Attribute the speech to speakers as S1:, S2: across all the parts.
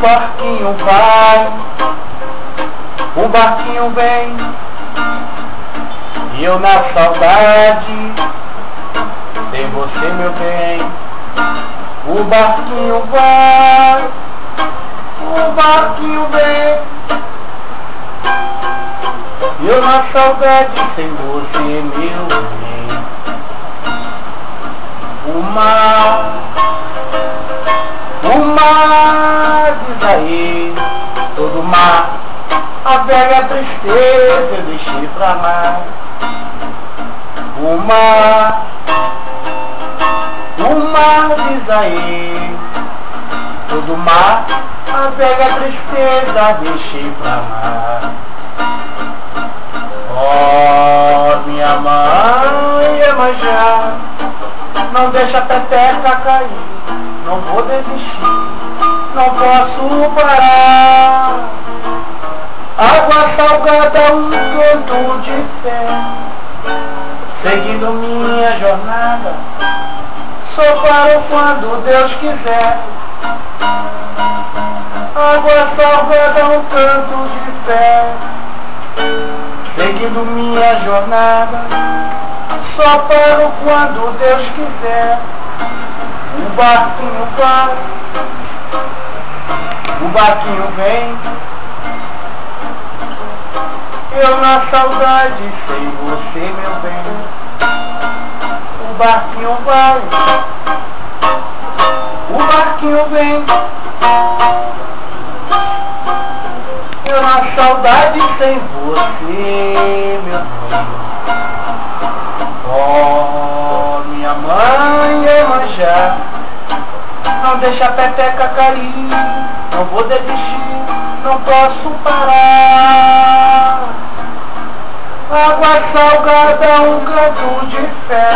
S1: barquinho vai, o barquinho vem, e eu na saudade, sem você, meu bem. O barquinho vai, o barquinho vem, e eu na saudade, sem você, meu bem. O mar diz aí, todo mar, a velha tristeza eu deixei pra lá. O mar diz aí, todo mar, a velha tristeza deixei pra lá. Oh, minha mãe Iemanjá, não deixa a peteca cair, não vou desistir, não posso parar. Água salgada, um canto de fé, seguindo minha jornada, só paro quando Deus quiser. Água salgada, um canto de fé, seguindo minha jornada, só paro quando Deus quiser. O barquinho vai, o barquinho vem, eu na saudade sem você, meu bem. O barquinho vai, o barquinho vem, eu na saudade sem você, meu bem. Oh, minha mãe Iemanjá, não deixa a peteca cair, não vou desistir, não posso parar. Água salgada, um canto de fé,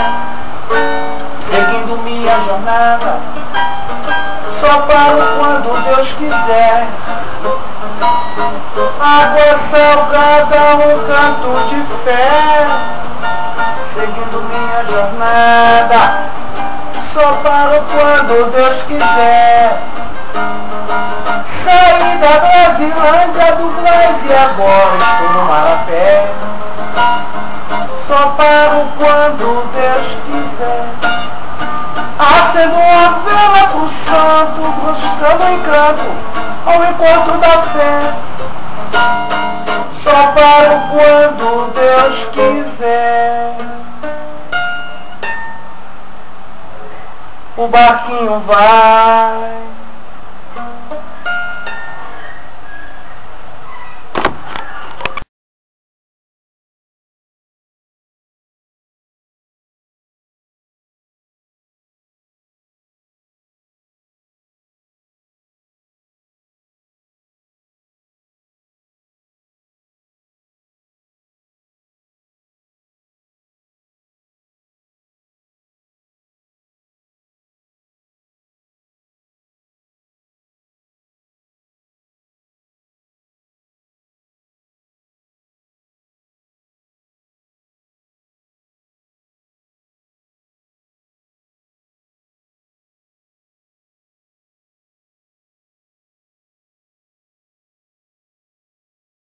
S1: seguindo minha jornada, só paro quando Deus quiser. Água salgada, um canto de fé, seguindo minha jornada, só paro quando Deus quiser. Saí da Brasilândia, do Brasil e agora estou no Marapé, só paro quando Deus quiser. Acendo uma vela pro santo, buscando encanto ao encontro da fé, só paro quando Deus quiser. O barquinho vai,